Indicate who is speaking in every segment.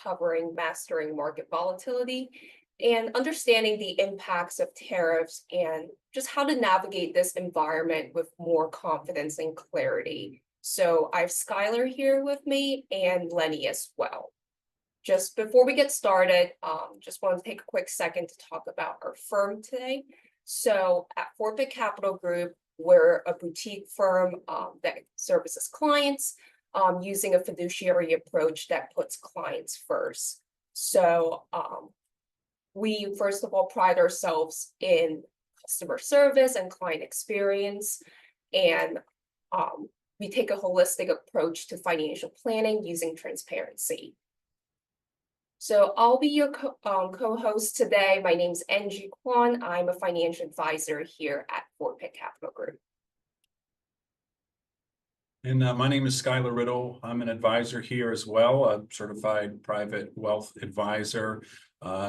Speaker 1: covering mastering market volatility and understanding the impacts of tariffs and just how to navigate this environment with more confidence and clarity. So I have Skylar here with me and Lenny as well. Just before we get started, just want to take a quick second to talk about our firm today. So at Forfeit Capital Group, we're a boutique firm that services clients using a fiduciary approach that puts clients first. So we first of all pride ourselves in customer service and client experience, and we take a holistic approach to financial planning using transparency. So I'll be your co-host today. My name's Eunji Kwon. I'm a financial advisor here at Forfeit Capital Group.
Speaker 2: And my name is Skylar Riddle. I'm an advisor here as well, a certified private wealth advisor.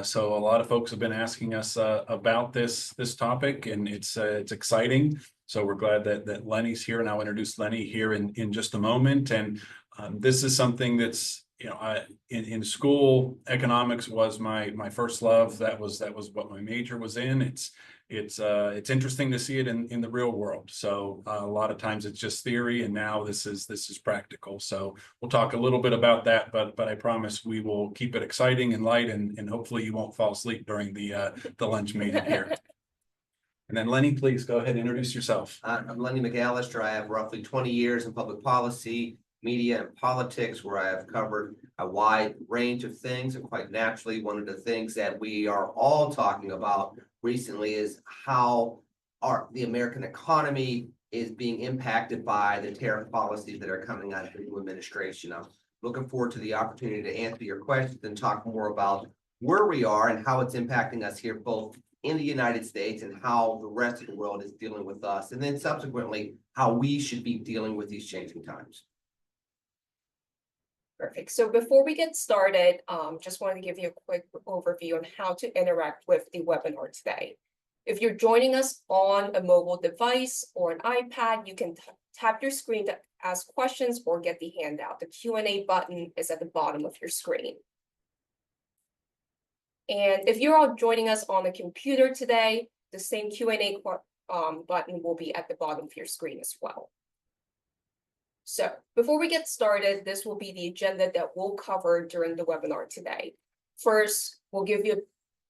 Speaker 2: So a lot of folks have been asking us about this topic, and it's exciting. So we're glad that Lenny's here, and I'll introduce Lenny here in just a moment. And this is something that's, you know, in school, economics was my first love. That was what my major was in. It's interesting to see it in the real world. So a lot of times it's just theory, and now this is practical. So we'll talk a little bit about that, but I promise we will keep it exciting and light, and hopefully you won't fall asleep during the lunch meeting here. And then Lenny, please go ahead and introduce yourself.
Speaker 3: I'm Lenny McAllister. I have roughly 20 years in public policy, media, and politics, where I have covered a wide range of things. And quite naturally, one of the things that we are all talking about recently is how the American economy is being impacted by the tariff policies that are coming out of the new administration. I'm looking forward to the opportunity to answer your questions and talk more about where we are and how it's impacting us here, both in the United States and how the rest of the world is dealing with us, and then subsequently how we should be dealing with these changing times.
Speaker 1: Perfect. So before we get started, just wanted to give you a quick overview on how to interact with the webinar today. If you're joining us on a mobile device or an iPad, you can tap your screen to ask questions or get the handout. The Q&A button is at the bottom of your screen. And if you're all joining us on a computer today, the same Q&A button will be at the bottom of your screen as well. So before we get started, this will be the agenda that we'll cover during the webinar today. First, we'll give you a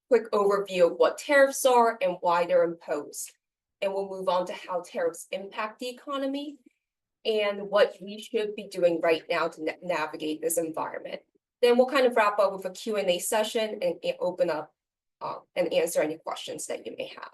Speaker 1: quick overview of what tariffs are and why they're imposed. And we'll move on to how tariffs impact the economy and what we should be doing right now to navigate this environment. Then we'll kind of wrap up with a Q&A session and open up and answer any questions that you may have.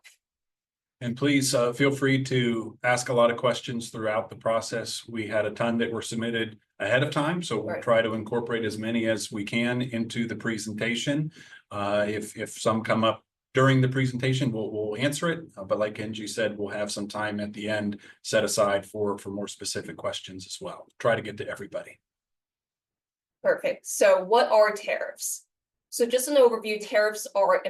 Speaker 2: And please feel free to ask a lot of questions throughout the process. We had a ton that were submitted ahead of time, so we'll try to incorporate as many as we can into the presentation. If some come up during the presentation, we'll answer it. But like Eunji said, we'll have some time at the end set aside for more specific questions as well. Try to get to everybody.
Speaker 1: Perfect. So what are tariffs? So just an overview, tariffs are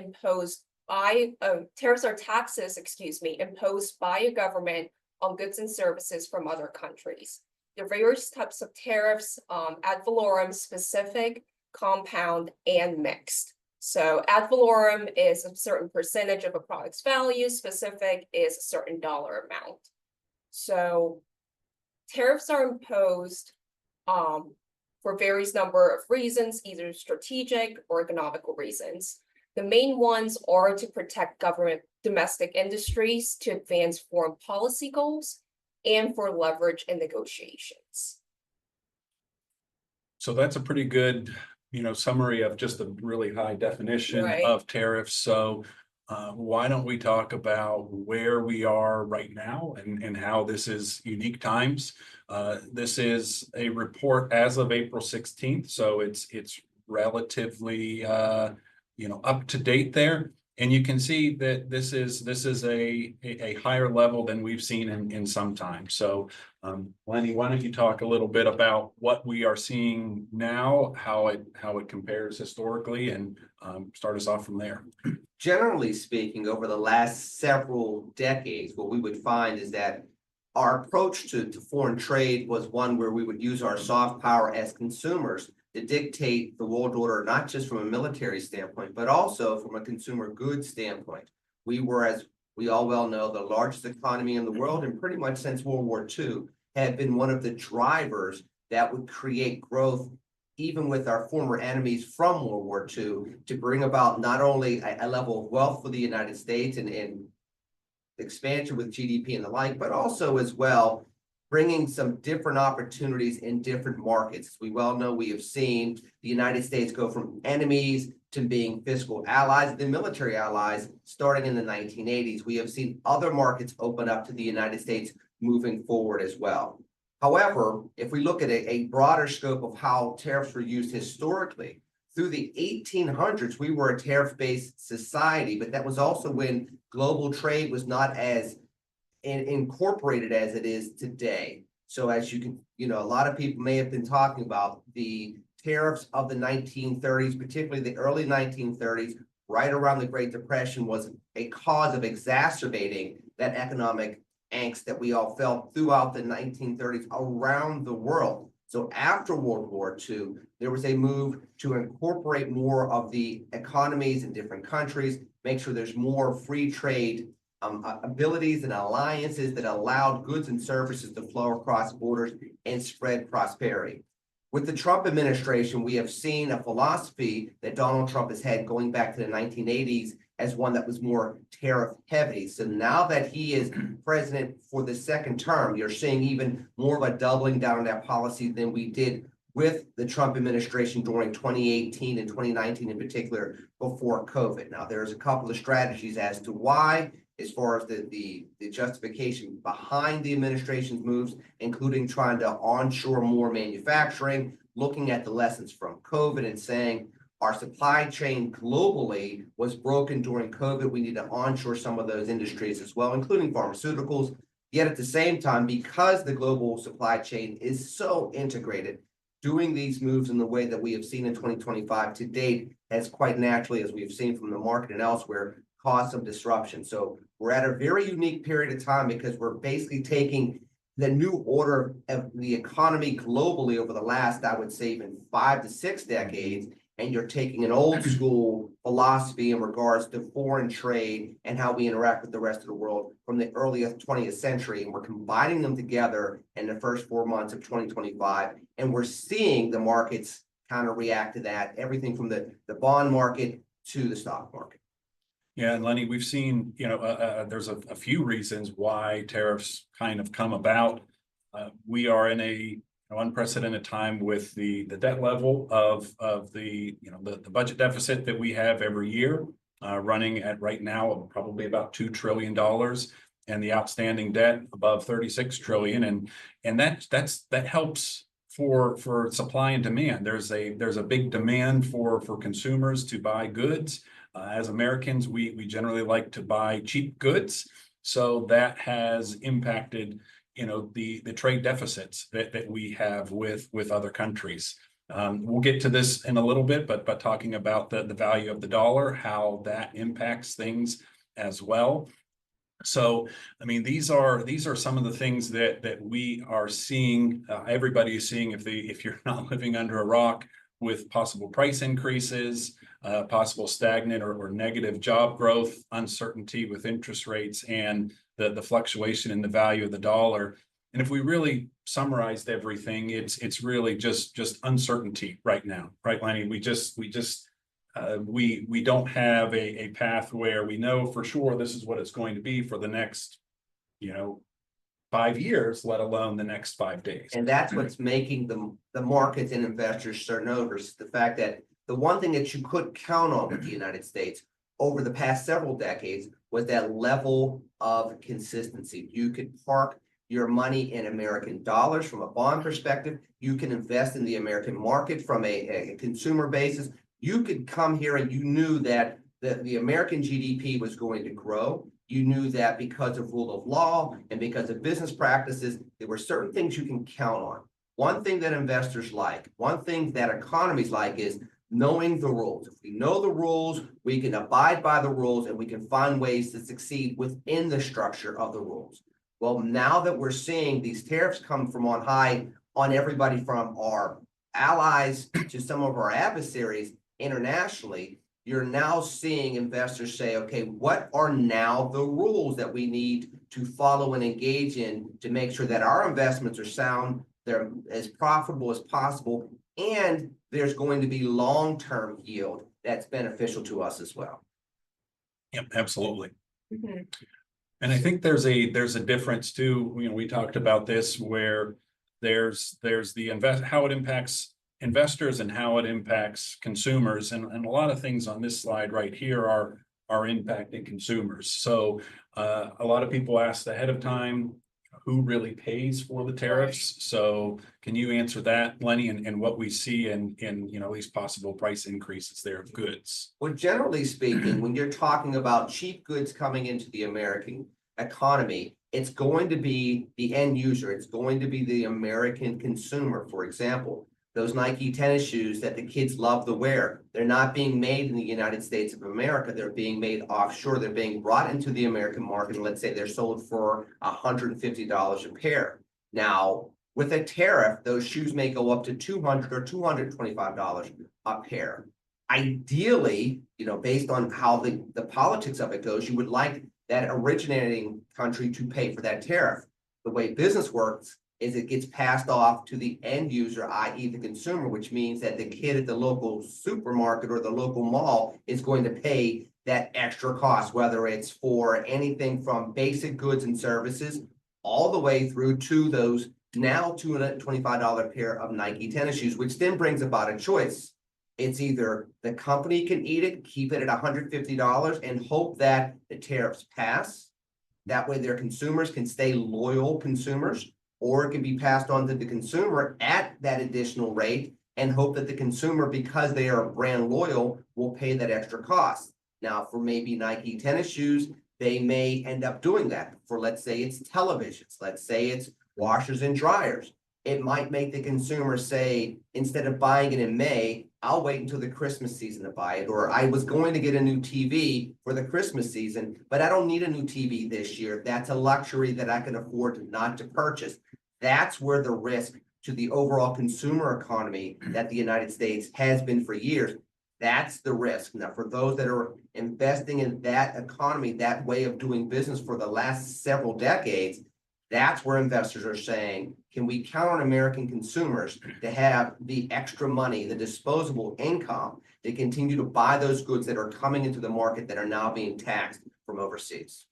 Speaker 1: taxes, imposed by a government on goods and services from other countries. There are various types of tariffs, ad valorem, specific, compound, and mixed. So ad valorem is a certain percentage of a product's value, specific is a certain dollar amount. So tariffs are imposed for various number of reasons, either strategic or economical reasons. The main ones are to protect government domestic industries, to advance foreign policy goals, and for leverage in negotiations.
Speaker 2: So that's a pretty good, summary of just a really high definition of tariffs. So why don't we talk about where we are right now and how this is unique times. This is a report as of April 16th, so it's relatively up to date there. And you can see that this is a higher level than we've seen in some time. So Lenny, why don't you talk a little bit about what we are seeing now, how it compares historically, and start us off from there.
Speaker 3: Generally speaking, over the last several decades, what we would find is that our approach to foreign trade was one where we would use our soft power as consumers to dictate the world order, not just from a military standpoint, but also from a consumer goods standpoint. We were, as we all well know, the largest economy in the world, and pretty much since World War II had been one of the drivers that would create growth, even with our former enemies from World War II, to bring about not only a level of wealth for the United States and expansion with GDP and the like, but also as well bringing some different opportunities in different markets. As we well know, we have seen the United States go from enemies to being fiscal allies, then military allies, starting in the 1980s. We have seen other markets open up to the United States moving forward as well. However, if we look at a broader scope of how tariffs were used historically, through the 1800s, we were a tariff-based society, but that was also when global trade was not as incorporated as it is today. So as you can, a lot of people may have been talking about the tariffs of the 1930s, particularly the early 1930s, right around the Great Depression, was a cause of exacerbating that economic angst that we all felt throughout the 1930s around the world. So after World War II, there was a move to incorporate more of the economies in different countries, make sure there's more free trade abilities and alliances that allowed goods and services to flow across borders and spread prosperity. With the Trump administration, we have seen a philosophy that Donald Trump has had going back to the 1980s as one that was more tariff heavy. So now that he is president for the second term, you're seeing even more of a doubling down on that policy than we did with the Trump administration during 2018 and 2019 in particular before COVID. Now, there's a couple of strategies as to why, as far as the justification behind the administration's moves, including trying to onshore more manufacturing, looking at the lessons from COVID and saying our supply chain globally was broken during COVID. We need to onshore some of those industries as well, including pharmaceuticals. Yet at the same time, because the global supply chain is so integrated, doing these moves in the way that we have seen in 2025 to date has quite naturally, as we've seen from the market and elsewhere, caused some disruption. So we're at a very unique period of time because we're basically taking the new order of the economy globally over the last, I would say, even 5 to 6 decades, and you're taking an old school philosophy in regards to foreign trade and how we interact with the rest of the world from the early 20th century, and we're combining them together in the first 4 months of 2025, and we're seeing the markets kind of react to that, everything from the bond market to the stock market.
Speaker 2: Yeah, and Lenny, we've seen, there's a few reasons why tariffs kind of come about. We are in a unprecedented time with the debt level of the budget deficit that we have every year, running at right now probably about $2 trillion, and the outstanding debt above 36 trillion, and that helps for supply and demand. There's a big demand for consumers to buy goods. As Americans, we generally like to buy cheap goods, so that has impacted the trade deficits that we have with other countries. We'll get to this in a little bit, but talking about the value of the dollar, how that impacts things as well. So, I mean, these are some of the things that we are seeing. Everybody is seeing if you're not living under a rock, with possible price increases, possible stagnant or negative job growth, uncertainty with interest rates, and the fluctuation in the value of the dollar. And if we really summarized everything, it's really just uncertainty right now, right, Lenny? We don't have a path where we know for sure this is what it's going to be for the next 5 years, let alone the next 5 days.
Speaker 3: And that's what's making the markets and investors so nervous. The fact that the one thing that you could count on with the United States over the past several decades was that level of consistency. You could park your money in American dollars from a bond perspective. You can invest in the American market from a consumer basis. You could come here and you knew that the American GDP was going to grow. You knew that because of rule of law and because of business practices, there were certain things you can count on. One thing that investors like, one thing that economies like is knowing the rules. If we know the rules, we can abide by the rules and we can find ways to succeed within the structure of the rules. Well, now that we're seeing these tariffs come from on high on everybody from our allies to some of our adversaries internationally, you're now seeing investors say, okay, what are now the rules that we need to follow and engage in to make sure that our investments are sound, they're as profitable as possible, and there's going to be long-term yield that's beneficial to us as well.
Speaker 2: Yep, absolutely.
Speaker 1: Mhm.
Speaker 2: And I think there's a difference too. We talked about this where there's the how it impacts investors and how it impacts consumers. And a lot of things on this slide right here are impacting consumers. So a lot of people asked ahead of time, who really pays for the tariffs? So can you answer that, Lenny, and what we see in these possible price increases there of goods?
Speaker 3: Well, generally speaking, when you're talking about cheap goods coming into the American economy, it's going to be the end user. It's going to be the American consumer. For example, those Nike tennis shoes that the kids love to wear, they're not being made in the United States of America. They're being made offshore. They're being brought into the American market. And let's say they're sold for $150 a pair. Now, with a tariff, those shoes may go up to $200 or $225 a pair. Ideally, based on how the politics of it goes, you would like that originating country to pay for that tariff. The way business works is it gets passed off to the end user, i.e. the consumer, which means that the kid at the local supermarket or the local mall is going to pay that extra cost, whether it's for anything from basic goods and services all the way through to those now $225 pair of Nike tennis shoes, which then brings about a choice. It's either the company can eat it, keep it at $150 and hope that the tariffs pass. That way their consumers can stay loyal consumers, or it can be passed on to the consumer at that additional rate and hope that the consumer, because they are brand loyal, will pay that extra cost. Now, for maybe Nike tennis shoes, they may end up doing that. For, let's say it's televisions, let's say it's washers and dryers. It might make the consumer say, instead of buying it in May, I'll wait until the Christmas season to buy it. Or I was going to get a new TV for the Christmas season, but I don't need a new TV this year. That's a luxury that I can afford not to purchase. That's where the risk to the overall consumer economy that the United States has been for years. That's the risk. Now, for those that are investing in that economy, that way of doing business for the last several decades, that's where investors are saying, can we count on American consumers to have the extra money, the disposable income to continue to buy those goods that are coming into the market that are now being taxed from overseas?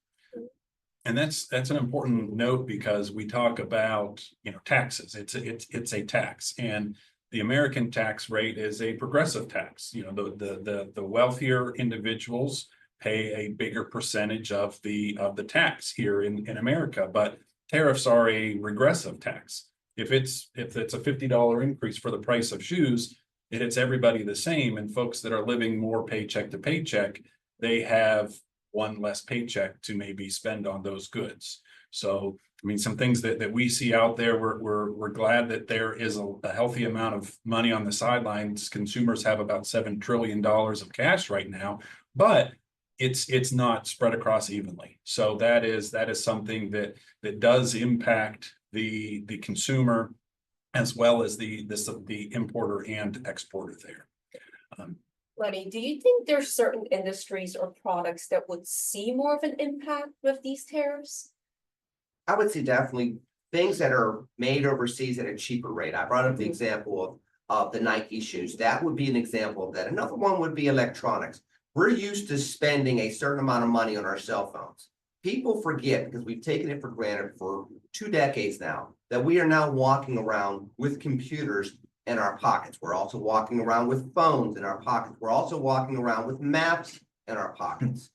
Speaker 2: And that's an important note, because we talk about taxes. It's a tax, and the American tax rate is a progressive tax. The wealthier individuals pay a bigger percentage of the tax here in America, but tariffs are a regressive tax. If it's a $50 increase for the price of shoes, it hits everybody the same. And folks that are living more paycheck to paycheck, they have one less paycheck to maybe spend on those goods. So, some things that we see out there, we're glad that there is a healthy amount of money on the sidelines. Consumers have about $7 trillion of cash right now, but it's not spread across evenly. So that is something that does impact the consumer, as well as the importer and exporter there.
Speaker 1: Lenny, do you think there's certain industries or products that would see more of an impact with these tariffs?
Speaker 3: I would say definitely things that are made overseas at a cheaper rate. I brought up the example of the Nike shoes. That would be an example of that. Another one would be electronics. We're used to spending a certain amount of money on our cell phones. People forget, because we've taken it for granted for 2 decades now, that we are now walking around with computers in our pockets. We're also walking around with phones in our pockets. We're also walking around with maps in our pockets.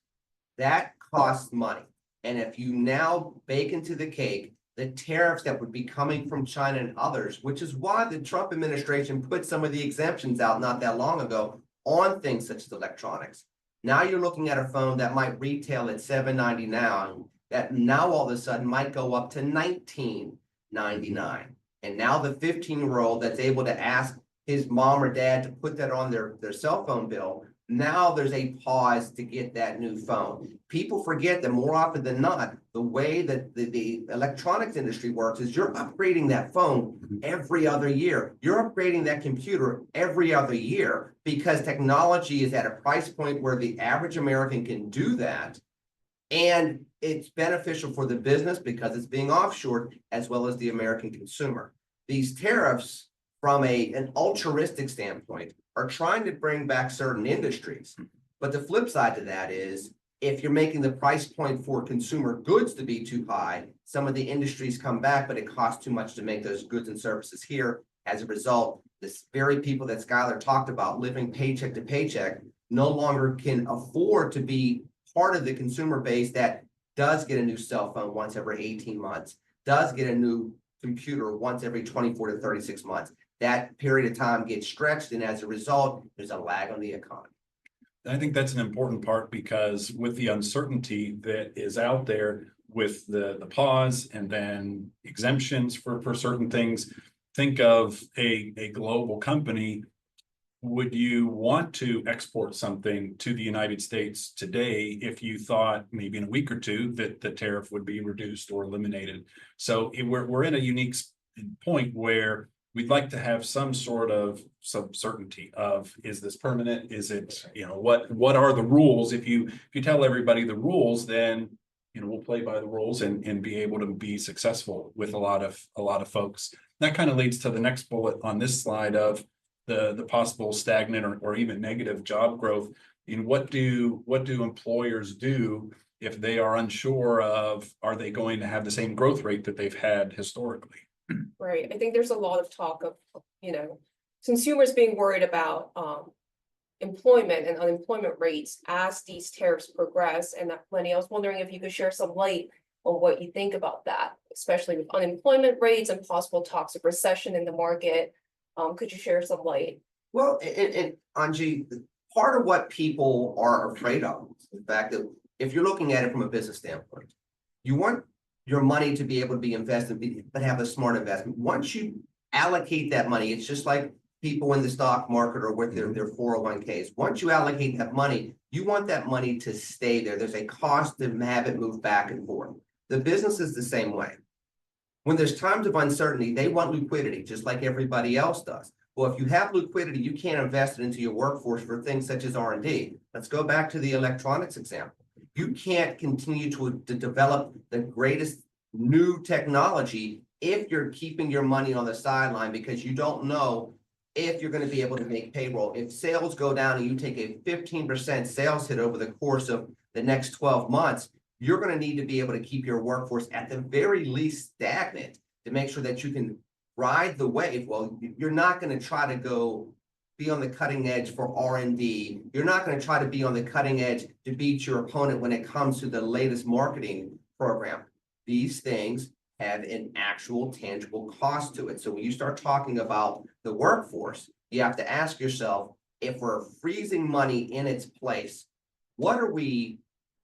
Speaker 3: That costs money. And if you now bake into the cake the tariffs that would be coming from China and others, which is why the Trump administration put some of the exemptions out not that long ago on things such as electronics. Now you're looking at a phone that might retail at $799, that now all of a sudden might go up to $1999. And now the 15-year-old that's able to ask his mom or dad to put that on their cell phone bill now there's a pause to get that new phone. People forget that more often than not, the way that the electronics industry works is you're upgrading that phone every other year. You're upgrading that computer every other year because technology is at a price point where the average American can do that. And it's beneficial for the business because it's being offshored as well as the American consumer. These tariffs, from an altruistic standpoint, are trying to bring back certain industries. But the flip side to that is, if you're making the price point for consumer goods to be too high, some of the industries come back, but it costs too much to make those goods and services here. As a result, this very people that Skylar talked about living paycheck to paycheck no longer can afford to be part of the consumer base that does get a new cell phone once every 18 months, does get a new computer once every 24 to 36 months. That period of time gets stretched, and as a result, there's a lag on the economy.
Speaker 2: I think that's an important part because with the uncertainty that is out there with the pause and then exemptions for certain things, think of a global company. Would you want to export something to the United States today if you thought maybe in a week or two that the tariff would be reduced or eliminated? So we're in a unique point where we'd like to have some sort of certainty of, is this permanent? Is it, what are the rules? If you tell everybody the rules, then we'll play by the rules and be able to be successful with a lot of folks. That kind of leads to the next bullet on this slide of the possible stagnant or even negative job growth. What do employers do if they are unsure of, are they going to have the same growth rate that they've had historically?
Speaker 1: Right. I think there's a lot of talk of, consumers being worried about employment and unemployment rates as these tariffs progress. And Lenny, I was wondering if you could share some light on what you think about that, especially with unemployment rates and possible talks of recession in the market. Could you share some light?
Speaker 3: Well, and Eunji, part of what people are afraid of is the fact that if you're looking at it from a business standpoint, you want your money to be able to be invested, but have a smart investment. Once you allocate that money, it's just like people in the stock market or with their 401ks. Once you allocate that money, you want that money to stay there. There's a cost to have it move back and forth. The business is the same way. When there's times of uncertainty, they want liquidity, just like everybody else does. Well, if you have liquidity, you can't invest it into your workforce for things such as R&D. Let's go back to the electronics example. You can't continue to develop the greatest new technology if you're keeping your money on the sideline because you don't know if you're going to be able to make payroll. If sales go down and you take a 15% sales hit over the course of the next 12 months, you're going to need to be able to keep your workforce at the very least stagnant to make sure that you can ride the wave. Well, you're not going to try to go be on the cutting edge for R&D. You're not going to try to be on the cutting edge to beat your opponent when it comes to the latest marketing program. These things have an actual tangible cost to it. So when you start talking about the workforce, you have to ask yourself, if we're freezing money in its place, what are we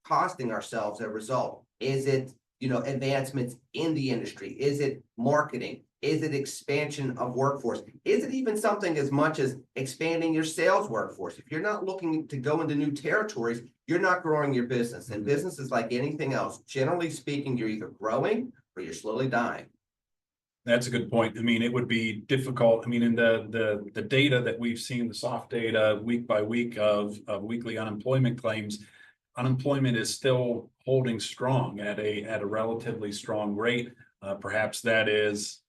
Speaker 3: costing ourselves as a result? Is it, advancements in the industry? Is it marketing? Is it expansion of workforce? Is it even something as much as expanding your sales workforce? If you're not looking to go into new territories, you're not growing your business. And business is like anything else. Generally speaking, you're either growing or you're slowly dying.
Speaker 2: That's a good point. I mean, it would be difficult. I mean, in the data that we've seen, the soft data week by week of weekly unemployment claims, unemployment is still holding strong at a relatively strong rate. Perhaps that is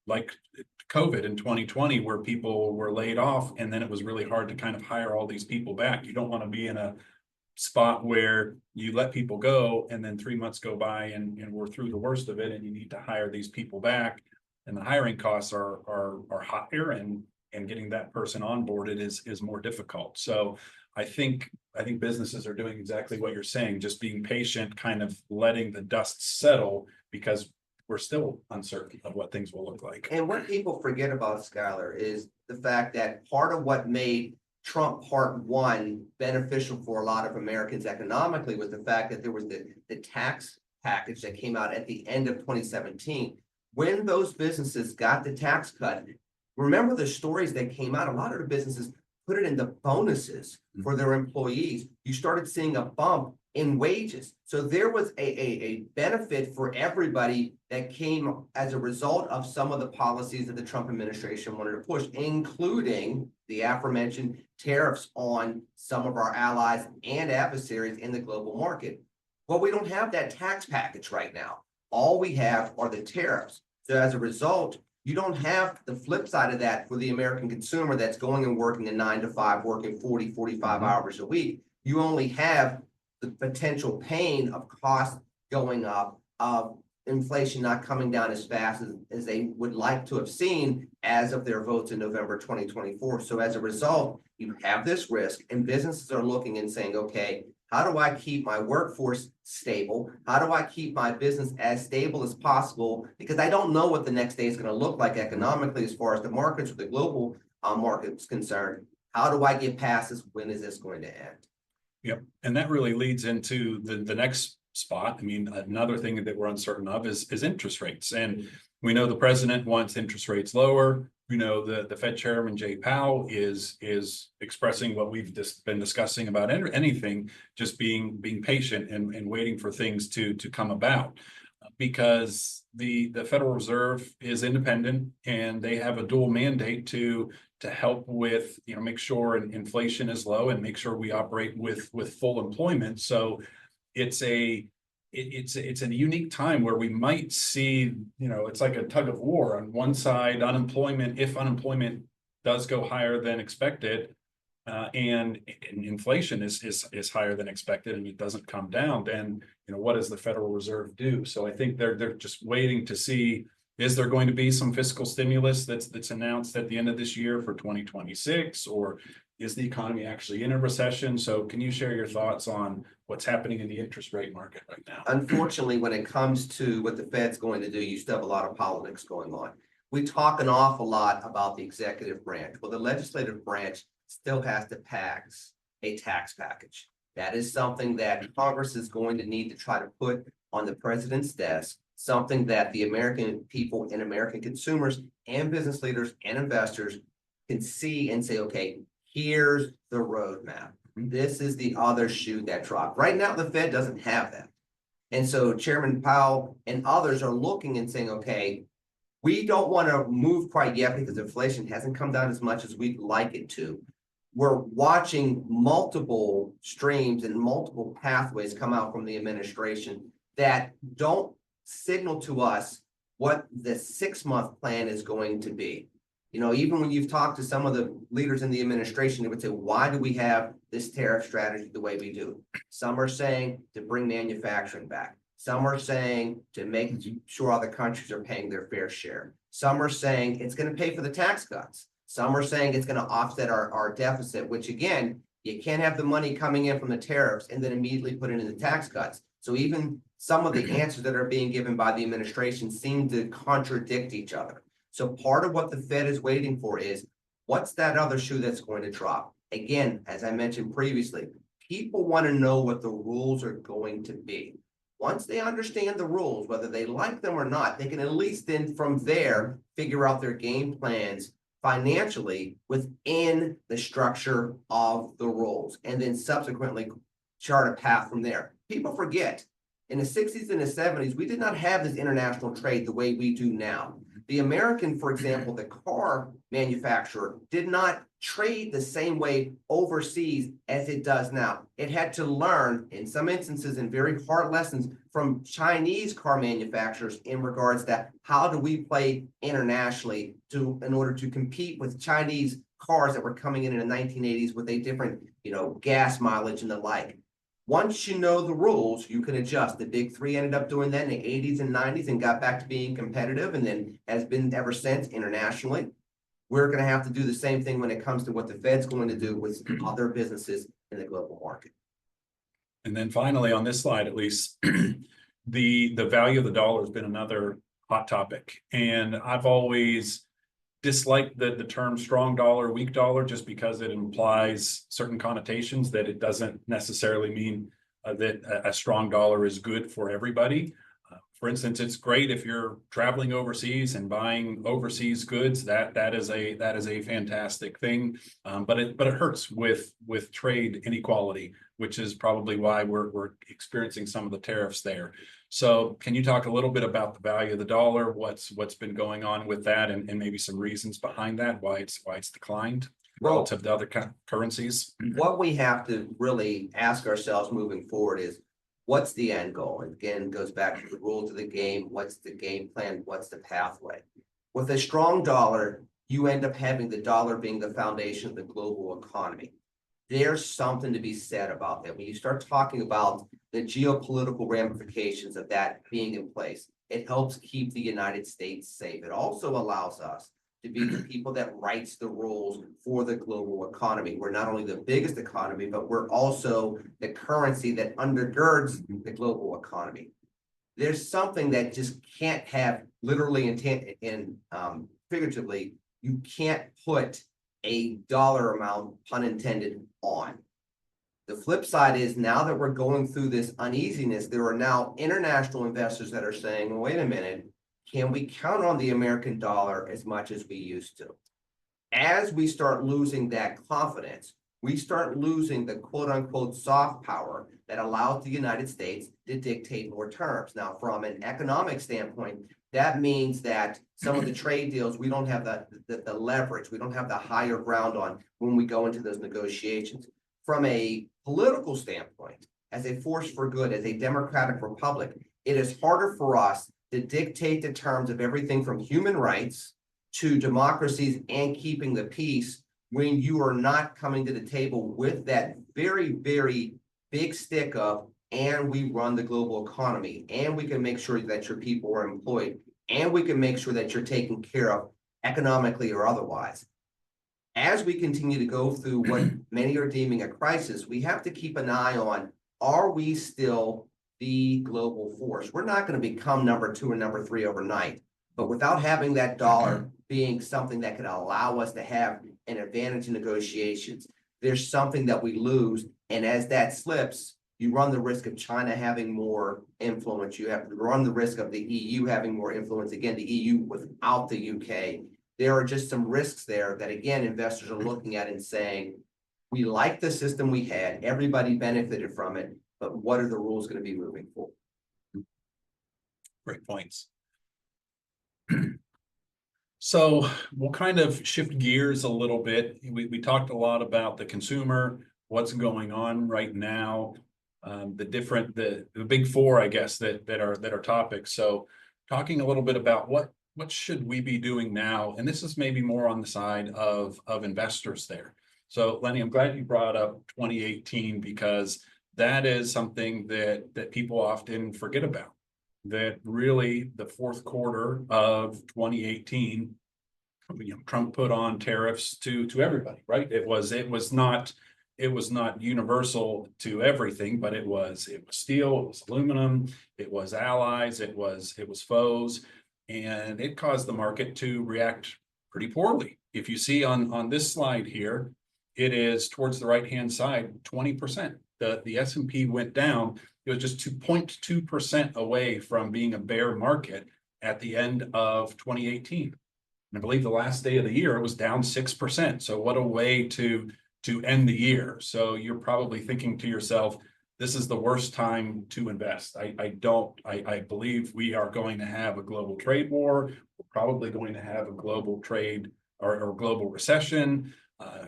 Speaker 2: like COVID in 2020, where people were laid off, and then it was really hard to kind of hire all these people back. You don't want to be in a spot where you let people go and then 3 months go by and we're through the worst of it and you need to hire these people back, and the hiring costs are higher, and getting that person onboarded is more difficult. So I think businesses are doing exactly what you're saying, just being patient, kind of letting the dust settle, because we're still uncertain of what things will look like.
Speaker 3: And what people forget about, Skylar, is the fact that part of what made Trump Part 1 beneficial for a lot of Americans economically was the fact that there was the tax package that came out at the end of 2017. When those businesses got the tax cut, remember the stories that came out, a lot of the businesses put it into bonuses for their employees, you started seeing a bump in wages. So there was a benefit for everybody that came as a result of some of the policies that the Trump administration wanted to push, including the aforementioned tariffs on some of our allies and adversaries in the global market. Well, we don't have that tax package right now. All we have are the tariffs. So as a result, you don't have the flip side of that for the American consumer that's going and working a 9 to 5, working 40, 45 hours a week. You only have the potential pain of costs going up, of inflation not coming down as fast as they would like to have seen as of their votes in November 2024. So as a result, you have this risk, and businesses are looking and saying, okay, how do I keep my workforce stable? How do I keep my business as stable as possible? Because I don't know what the next day is going to look like economically as far as the markets or the global market's concerned. How do I get past this? When is this going to end?
Speaker 2: Yep. And that really leads into the next spot. I mean, another thing that we're uncertain of is interest rates. And we know the president wants interest rates lower. We know the Fed chairman, Jay Powell, is expressing what we've just been discussing about anything, just being patient and waiting for things to come about. Because the Federal Reserve is independent and they have a dual mandate to help with, make sure inflation is low and make sure we operate with full employment. So it's a unique time where we might see, it's like a tug of war. On one side, if unemployment does go higher than expected, and inflation is higher than expected, and it doesn't come down, then what does the Federal Reserve do? So I think they're just waiting to see, is there going to be some fiscal stimulus that's announced at the end of this year for 2026, or is the economy actually in a recession? So can you share your thoughts on what's happening in the interest rate market right now?
Speaker 3: Unfortunately, when it comes to what the Fed's going to do, you still have a lot of politics going on. We talk an awful lot about the executive branch. Well, the legislative branch still has to pass a tax package. That is something that Congress is going to need to try to put on the president's desk, something that the American people and American consumers and business leaders and investors can see and say, okay, here's the roadmap. This is the other shoe that dropped. Right now, the Fed doesn't have that. And so Chairman Powell and others are looking and saying, okay, we don't want to move quite yet because inflation hasn't come down as much as we'd like it to. We're watching multiple streams and multiple pathways come out from the administration that don't signal to us what the 6-month plan is going to be. Even when you've talked to some of the leaders in the administration, they would say, why do we have this tariff strategy the way we do? Some are saying to bring manufacturing back. Some are saying to make sure other countries are paying their fair share. Some are saying it's going to pay for the tax cuts. Some are saying it's going to offset our deficit, which again, you can't have the money coming in from the tariffs and then immediately put it in the tax cuts. So even some of the answers that are being given by the administration seem to contradict each other. So part of what the Fed is waiting for is, what's that other shoe that's going to drop? Again, as I mentioned previously, people want to know what the rules are going to be. Once they understand the rules, whether they like them or not, they can at least then from there figure out their game plans financially within the structure of the rules, and then subsequently chart a path from there. People forget, in the 60s and the 70s, we did not have this international trade the way we do now. The American, for example, the car manufacturer did not trade the same way overseas as it does now. It had to learn, in some instances, in very hard lessons from Chinese car manufacturers in regards to how do we play internationally in order to compete with Chinese cars that were coming in the 1980s with a different, gas mileage and the like. Once you know the rules, you can adjust. The big three ended up doing that in the 80s and 90s and got back to being competitive, and then has been ever since internationally. We're going to have to do the same thing when it comes to what the Fed's going to do with other businesses in the global market.
Speaker 2: And then finally, on this slide, at least, the value of the dollar has been another hot topic. And I've always disliked the term strong dollar, weak dollar, just because it implies certain connotations that it doesn't necessarily mean that a strong dollar is good for everybody. for instance, it's great if you're traveling overseas and buying overseas goods. That is a fantastic thing. But it hurts with trade inequality, which is probably why we're experiencing some of the tariffs there. So can you talk a little bit about the value of the dollar, what's been going on with that, and maybe some reasons behind that, why it's declined relative to other currencies?
Speaker 3: What we have to really ask ourselves moving forward is, what's the end goal? And again, it goes back to the rules of the game. What's the game plan? What's the pathway? With a strong dollar, you end up having the dollar being the foundation of the global economy. There's something to be said about that. When you start talking about the geopolitical ramifications of that being in place, it helps keep the United States safe. It also allows us to be the people that writes the rules for the global economy. We're not only the biggest economy, but we're also the currency that undergirds the global economy. There's something that just can't have, literally and figuratively, you can't put a dollar amount, pun intended, on. The flip side is, now that we're going through this uneasiness, there are now international investors that are saying, well, wait a minute, can we count on the American dollar as much as we used to? As we start losing that confidence, we start losing the quote unquote soft power that allows the United States to dictate more terms. Now, from an economic standpoint, that means that some of the trade deals, we don't have the leverage, we don't have the higher ground on when we go into those negotiations. From a political standpoint, as a force for good, as a democratic republic, it is harder for us to dictate the terms of everything from human rights to democracies and keeping the peace when you are not coming to the table with that very, very big stick of, and we run the global economy, and we can make sure that your people are employed, and we can make sure that you're taken care of economically or otherwise. As we continue to go through what many are deeming a crisis, we have to keep an eye on, are we still the global force? We're not going to become number 2 or number 3 overnight, but without having that dollar being something that can allow us to have an advantage in negotiations, there's something that we lose. And as that slips, you run the risk of China having more influence. You have to run the risk of the EU having more influence. Again, the EU without the UK. There are just some risks there that, again, investors are looking at and saying, we like the system we had, everybody benefited from it, but what are the rules going to be moving forward?
Speaker 2: Great points. So we'll kind of shift gears a little bit. We talked a lot about the consumer, what's going on right now, the big four, I guess, that are topics. So talking a little bit about what should we be doing now, and this is maybe more on the side of investors there. So Lenny, I'm glad you brought up 2018, because that is something that people often forget about. That really the fourth quarter of 2018, Trump put on tariffs to everybody, right? It was not universal to everything, but it was steel, it was aluminum, it was allies, it was foes, and it caused the market to react pretty poorly. If you see on this slide here, it is towards the right-hand side, 20%. The S&P went down. It was just 2.2% away from being a bear market at the end of 2018. And I believe the last day of the year, it was down 6%. So what a way to end the year. So you're probably thinking to yourself, this is the worst time to invest. I believe we are going to have a global trade war. We're probably going to have a global trade or global recession.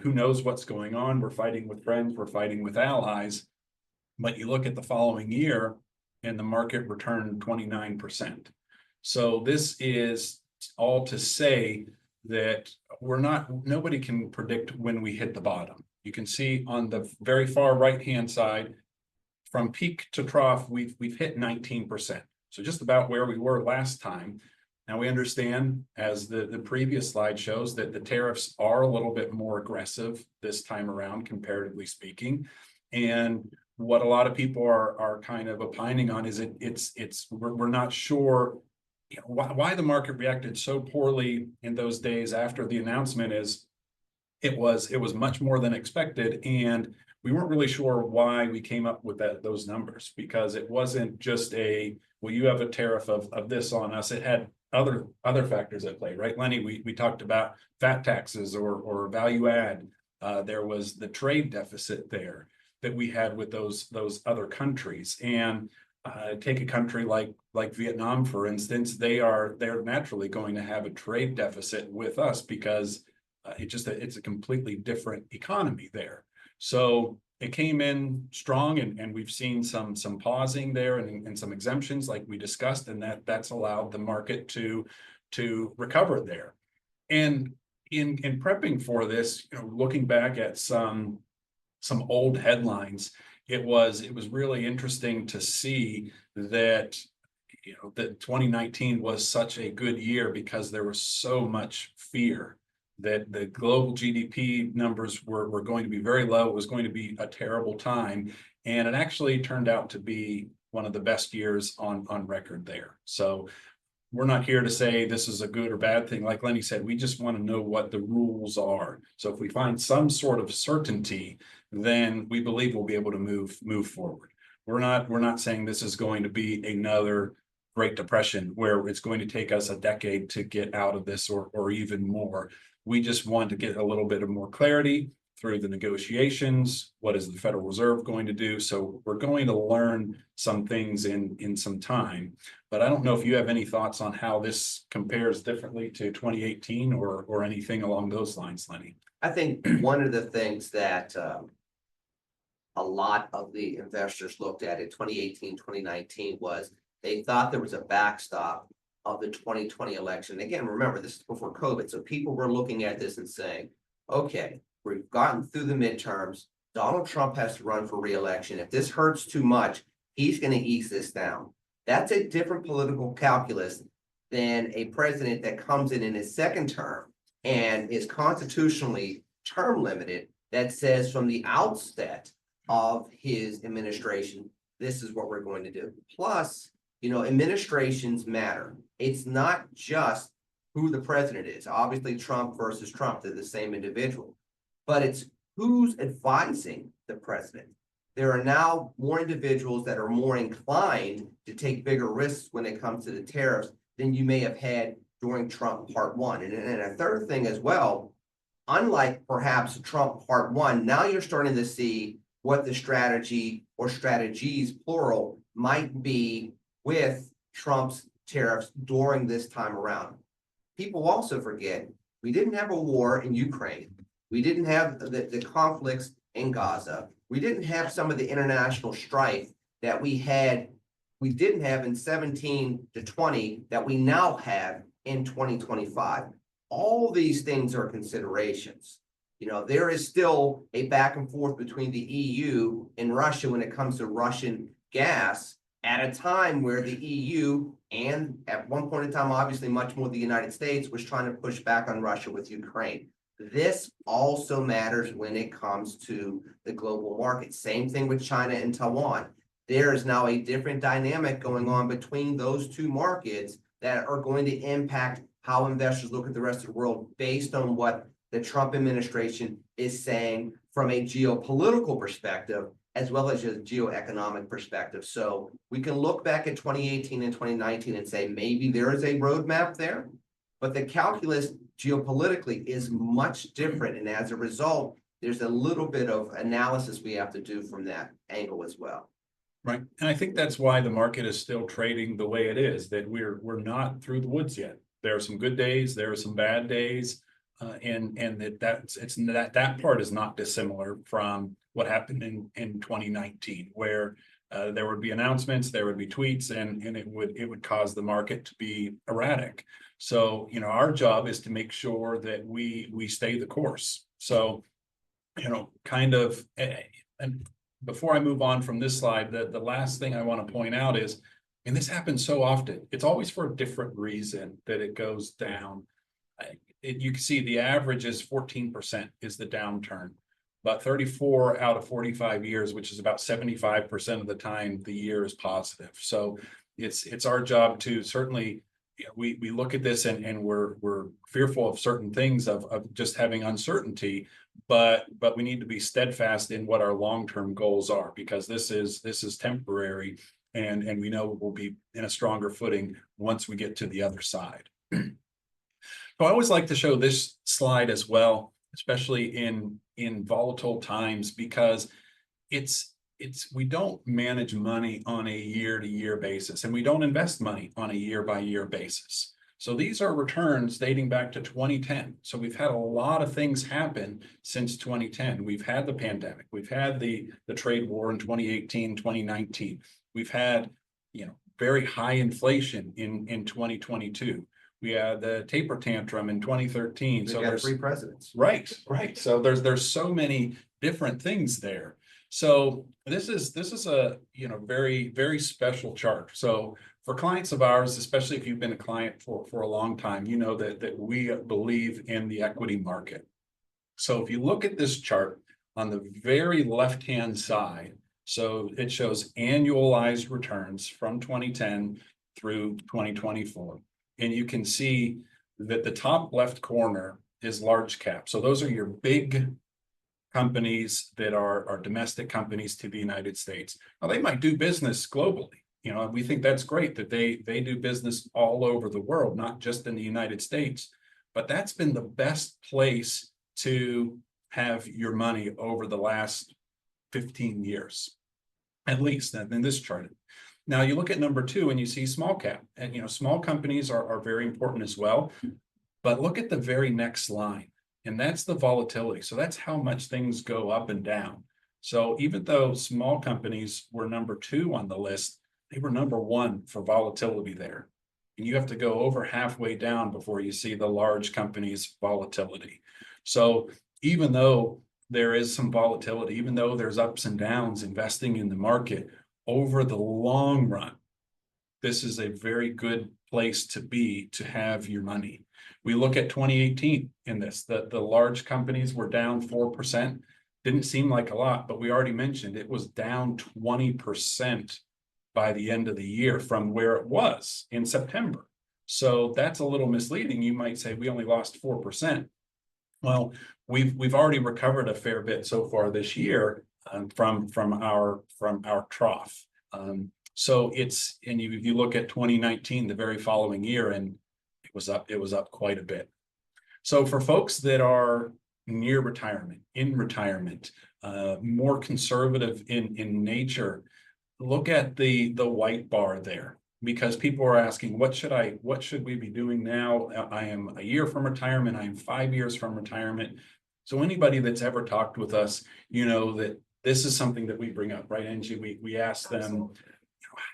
Speaker 2: Who knows what's going on? We're fighting with friends, we're fighting with allies. But you look at the following year and the market returned 29%. So this is all to say that nobody can predict when we hit the bottom. You can see on the very far right-hand side, from peak to trough, we've hit 19%. So just about where we were last time. Now we understand, as the previous slide shows, that the tariffs are a little bit more aggressive this time around, comparatively speaking. And what a lot of people are kind of opining on is we're not sure, why the market reacted so poorly in those days after the announcement. Is it was much more than expected, and we weren't really sure why we came up with those numbers, because it wasn't just well, you have a tariff of this on us. It had other factors at play, right? Lenny, we talked about fat taxes or value add. There was the trade deficit there that we had with those other countries. And take a country like Vietnam, for instance, they're naturally going to have a trade deficit with us because it's a completely different economy there. So it came in strong, and we've seen some pausing there and some exemptions like we discussed, and that's allowed the market to recover there. And in prepping for this, looking back at some old headlines, it was really interesting to see that that 2019 was such a good year because there was so much fear that the global GDP numbers were going to be very low. It was going to be a terrible time, and it actually turned out to be one of the best years on record there. So we're not here to say this is a good or bad thing. Like Lenny said, we just want to know what the rules are. So if we find some sort of certainty, then we believe we'll be able to move forward. We're not saying this is going to be another Great Depression where it's going to take us a decade to get out of this or even more. We just want to get a little bit of more clarity through the negotiations. What is the Federal Reserve going to do? So we're going to learn some things in some time. But I don't know if you have any thoughts on how this compares differently to 2018 or anything along those lines, Lenny.
Speaker 3: I think one of the things that a lot of the investors looked at in 2018, 2019 was they thought there was a backstop of the 2020 election. Again, remember, this is before COVID. So people were looking at this and saying, okay, we've gotten through the midterms. Donald Trump has to run for re-election. If this hurts too much, he's going to ease this down. That's a different political calculus than a president that comes in his second term and is constitutionally term limited, that says from the outset of his administration, this is what we're going to do. Plus, administrations matter. It's not just who the president is. Obviously, Trump versus Trump, they're the same individual, but it's who's advising the president. There are now more individuals that are more inclined to take bigger risks when it comes to the tariffs than you may have had during Trump Part 1. And a third thing as well, unlike perhaps Trump Part 1, now you're starting to see what the strategy or strategies, plural, might be with Trump's tariffs during this time around. People also forget, we didn't have a war in Ukraine. We didn't have the conflicts in Gaza. We didn't have some of the international strife that we didn't have in 17 to 20 that we now have in 2025. All these things are considerations. There is still a back and forth between the EU and Russia when it comes to Russian gas at a time where the EU and at one point in time, obviously much more the United States was trying to push back on Russia with Ukraine. This also matters when it comes to the global market. Same thing with China and Taiwan. There is now a different dynamic going on between those two markets that are going to impact how investors look at the rest of the world based on what the Trump administration is saying from a geopolitical perspective, as well as a geoeconomic perspective. So we can look back at 2018 and 2019 and say, maybe there is a roadmap there, but the calculus geopolitically is much different. And as a result, there's a little bit of analysis we have to do from that angle as well.
Speaker 2: Right. And I think that's why the market is still trading the way it is, that we're not through the woods yet. There are some good days, there are some bad days, and that part is not dissimilar from what happened in 2019, where there would be announcements, there would be tweets, and it would cause the market to be erratic. So, our job is to make sure that we stay the course. So, and before I move on from this slide, the last thing I want to point out is, and this happens so often, it's always for a different reason that it goes down. You can see the average is 14% is the downturn, but 34 out of 45 years, which is about 75% of the time, the year is positive. So it's our job to certainly, we look at this and we're fearful of certain things of just having uncertainty, but we need to be steadfast in what our long-term goals are, because this is temporary, and we know we'll be in a stronger footing once we get to the other side. So I always like to show this slide as well, especially in volatile times, because we don't manage money on a year-to-year basis, and we don't invest money on a year-by-year basis. So these are returns dating back to 2010. So we've had a lot of things happen since 2010. We've had the pandemic. We've had the trade war in 2018, 2019. We've had, very high inflation in 2022. We had the taper tantrum in 2013.
Speaker 3: So there's 3 presidents.
Speaker 2: Right. So there's so many different things there. So this is a very, very special chart. So for clients of ours, especially if you've been a client for a long time, you know that we believe in the equity market. So if you look at this chart on the very left-hand side, so it shows annualized returns from 2010 through 2024. And you can see that the top left corner is large cap. So those are your big companies that are domestic companies to the United States. Now, they might do business globally. We think that's great that they do business all over the world, not just in the United States. But that's been the best place to have your money over the last 15 years, at least in this chart. Now you look at number 2 and you see small cap, and small companies are very important as well. But look at the very next line, and that's the volatility. So that's how much things go up and down. So even though small companies were number 2 on the list, they were number 1 for volatility there. And you have to go over halfway down before you see the large companies' volatility. So even though there is some volatility, even though there's ups and downs investing in the market, over the long run, this is a very good place to be to have your money. We look at 2018 in this, the large companies were down 4%. Didn't seem like a lot, but we already mentioned it was down 20% by the end of the year from where it was in September. So that's a little misleading. You might say we only lost 4%. Well, we've already recovered a fair bit so far this year from our trough. So you look at 2019, the very following year, and it was up quite a bit. So for folks that are near retirement, in retirement, more conservative in nature, look at the white bar there, because people are asking, what should we be doing now? I am a year from retirement. I am 5 years from retirement. So anybody that's ever talked with us, that this is something that we bring up, right, Eunji? We ask them,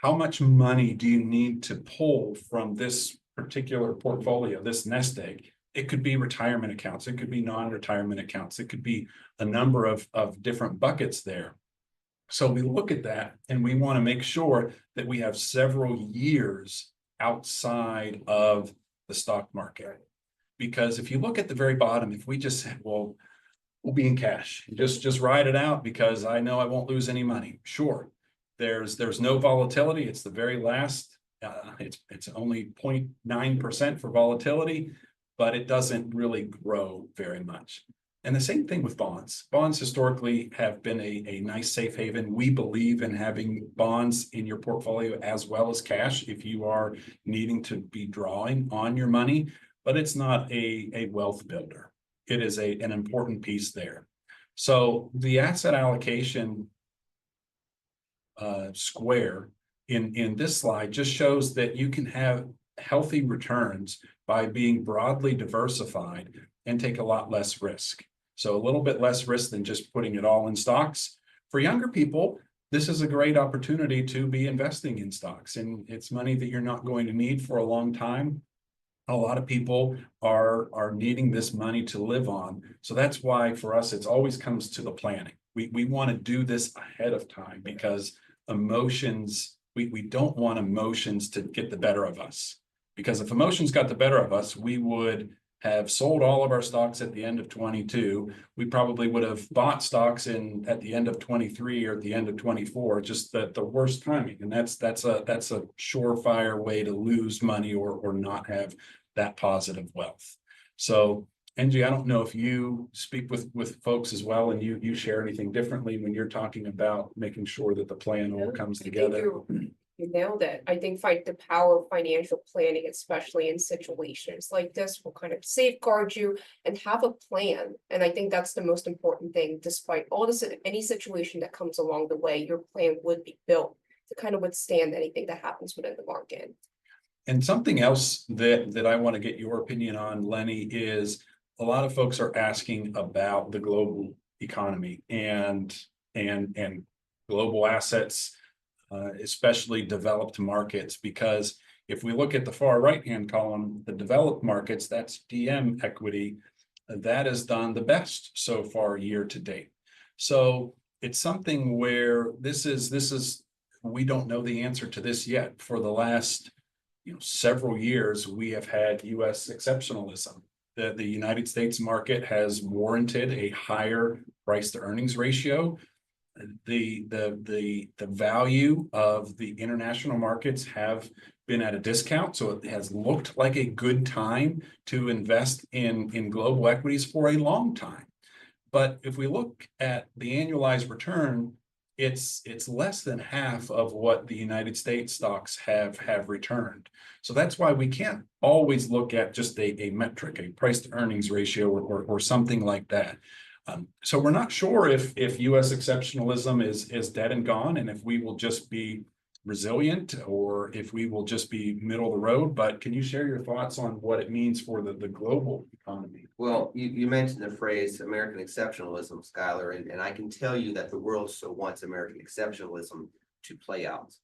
Speaker 2: how much money do you need to pull from this particular portfolio, this nest egg? It could be retirement accounts. It could be non-retirement accounts. It could be a number of different buckets there. So we look at that and we want to make sure that we have several years outside of the stock market. Because if you look at the very bottom, if we just said, well, we'll be in cash, just ride it out because I know I won't lose any money. Sure, there's no volatility. It's the very last. It's only 0.9% for volatility, but it doesn't really grow very much. And the same thing with bonds. Bonds historically have been a nice safe haven. We believe in having bonds in your portfolio as well as cash if you are needing to be drawing on your money, but it's not a wealth builder. It is an important piece there. So the asset allocation square in this slide just shows that you can have healthy returns by being broadly diversified and take a lot less risk. So a little bit less risk than just putting it all in stocks. For younger people, this is a great opportunity to be investing in stocks, and it's money that you're not going to need for a long time. A lot of people are needing this money to live on. So that's why for us, it always comes to the planning. We want to do this ahead of time because emotions, we don't want emotions to get the better of us. Because if emotions got the better of us, we would have sold all of our stocks at the end of 22, we probably would have bought stocks at the end of 23 or at the end of 24, just the worst timing. And that's a surefire way to lose money or not have that positive wealth. So Eunji, I don't know if you speak with folks as well, and you share anything differently when you're talking about making sure that the plan all comes together.
Speaker 1: You nailed it. I think the power of financial planning, especially in situations like this, will kind of safeguard you and have a plan. And I think that's the most important thing. Despite all this, any situation that comes along the way, your plan would be built to kind of withstand anything that happens within the market.
Speaker 2: And something else that I want to get your opinion on, Lenny, is a lot of folks are asking about the global economy and global assets, especially developed markets, because if we look at the far right-hand column, the developed markets, that's DM equity, that has done the best so far year to date. So it's something where this is we don't know the answer to this yet. For the last several years, we have had U.S. exceptionalism. The United States market has warranted a higher price to earnings ratio. The value of the international markets have been at a discount, so it has looked like a good time to invest in global equities for a long time. But if we look at the annualized return, it's less than half of what the United States stocks have returned. So that's why we can't always look at just a metric, a price to earnings ratio or something like that. So we're not sure if U.S. exceptionalism is dead and gone, and if we will just be resilient or if we will just be middle of the road. But can you share your thoughts on what it means for the global economy?
Speaker 3: Well, you mentioned the phrase American exceptionalism, Skylar, and I can tell you that the world still wants American exceptionalism to play out.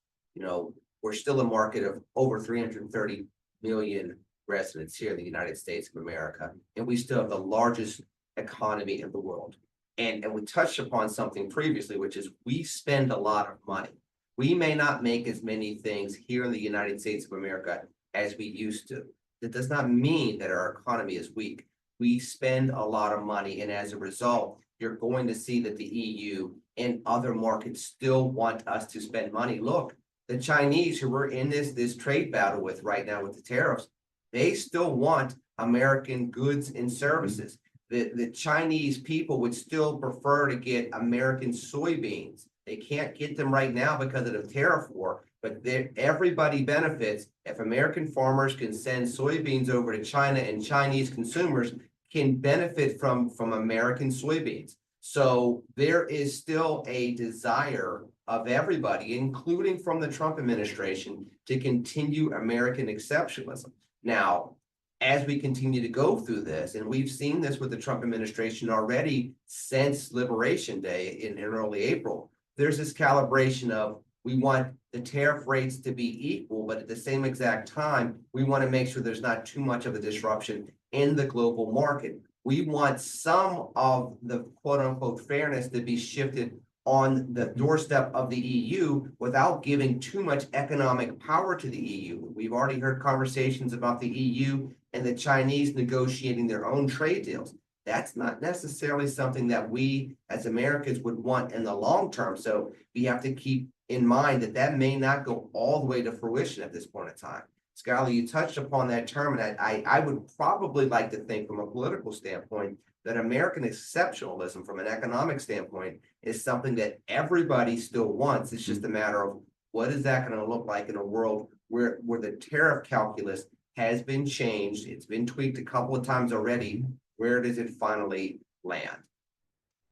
Speaker 3: We're still a market of over 330 million residents here in the United States of America, and we still have the largest economy in the world. And we touched upon something previously, which is we spend a lot of money. We may not make as many things here in the United States of America as we used to. That does not mean that our economy is weak. We spend a lot of money, and as a result, you're going to see that the EU and other markets still want us to spend money. Look, the Chinese, who we're in this trade battle with right now with the tariffs, they still want American goods and services. The Chinese people would still prefer to get American soybeans. They can't get them right now because of the tariff war, but everybody benefits if American farmers can send soybeans over to China, and Chinese consumers can benefit from American soybeans. So there is still a desire of everybody, including from the Trump administration, to continue American exceptionalism. Now, as we continue to go through this, and we've seen this with the Trump administration already since Liberation Day in early April, there's this calibration of we want the tariff rates to be equal, but at the same exact time, we want to make sure there's not too much of a disruption in the global market. We want some of the quote unquote fairness to be shifted on the doorstep of the EU without giving too much economic power to the EU. We've already heard conversations about the EU and the Chinese negotiating their own trade deals. That's not necessarily something that we as Americans would want in the long term. So we have to keep in mind that that may not go all the way to fruition at this point in time. Skylar, you touched upon that term, and I would probably like to think from a political standpoint that American exceptionalism from an economic standpoint is something that everybody still wants. It's just a matter of what is that going to look like in a world where the tariff calculus has been changed. It's been tweaked a couple of times already. Where does it finally land?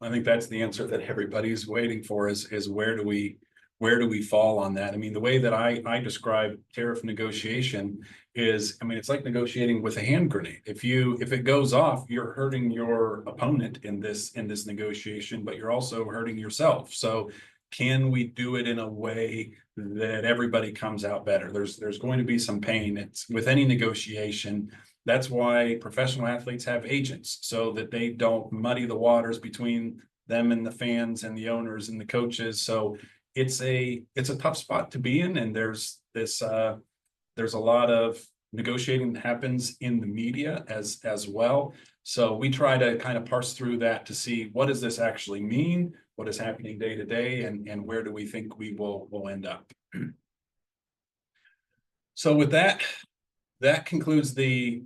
Speaker 2: I think that's the answer that everybody's waiting for is where do we fall on that? I mean, the way that I describe tariff negotiation is, I mean, it's like negotiating with a hand grenade. If it goes off, you're hurting your opponent in this negotiation, but you're also hurting yourself. So can we do it in a way that everybody comes out better? There's going to be some pain. It's with any negotiation. That's why professional athletes have agents, so that they don't muddy the waters between them and the fans and the owners and the coaches. So it's a tough spot to be in, and there's a lot of negotiating happens in the media as well. So we try to kind of parse through that to see what does this actually mean, what is happening day to day, and where do we think we will end up. So with that, that concludes the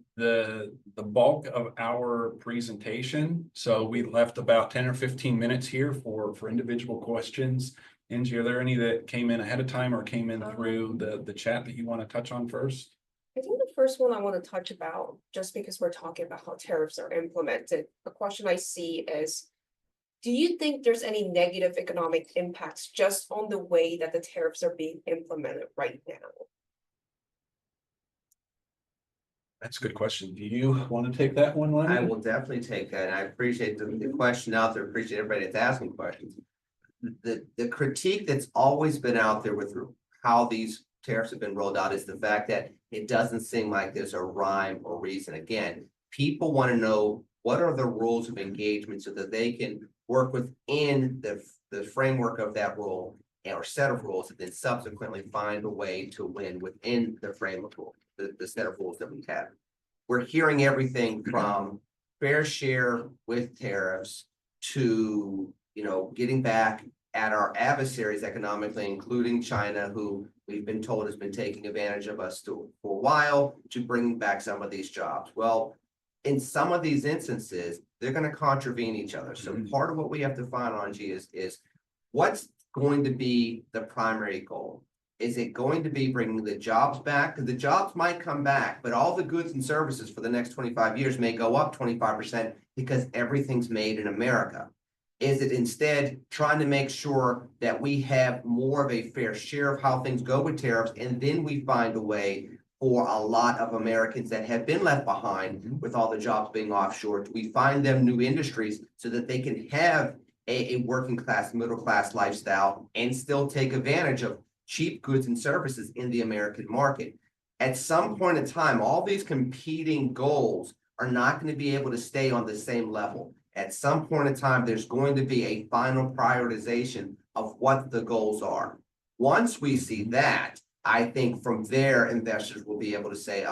Speaker 2: bulk of our presentation. So we left about 10 or 15 minutes here for individual questions. Eunji, are there any that came in ahead of time or came in through the chat that you want to touch on first?
Speaker 1: I think the first one I want to touch about, just because we're talking about how tariffs are implemented, a question I see is, do you think there's any negative economic impacts just on the way that the tariffs are being implemented right now?
Speaker 2: That's a good question. Do you want to take that one, Lenny?
Speaker 3: I will definitely take that. And I appreciate the question out there. Appreciate everybody that's asking questions. The critique that's always been out there with how these tariffs have been rolled out is the fact that it doesn't seem like there's a rhyme or reason. Again, people want to know what are the rules of engagement so that they can work within the framework of that rule or set of rules, and then subsequently find a way to win within the framework rule, the set of rules that we have. We're hearing everything from fair share with tariffs to, getting back at our adversaries economically, including China, who we've been told has been taking advantage of us for a while, to bring back some of these jobs. Well, in some of these instances, they're going to contravene each other. So part of what we have to find on is what's going to be the primary goal? Is it going to be bringing the jobs back? Because the jobs might come back, but all the goods and services for the next 25 years may go up 25% because everything's made in America. Is it instead trying to make sure that we have more of a fair share of how things go with tariffs, and then we find a way for a lot of Americans that have been left behind with all the jobs being offshore, we find them new industries so that they can have a working class, middle class lifestyle and still take advantage of cheap goods and services in the American market. At some point in time, all these competing goals are not going to be able to stay on the same level. At some point in time, there's going to be a final prioritization of what the goals are. Once we see that, I think from there, investors will be able to say,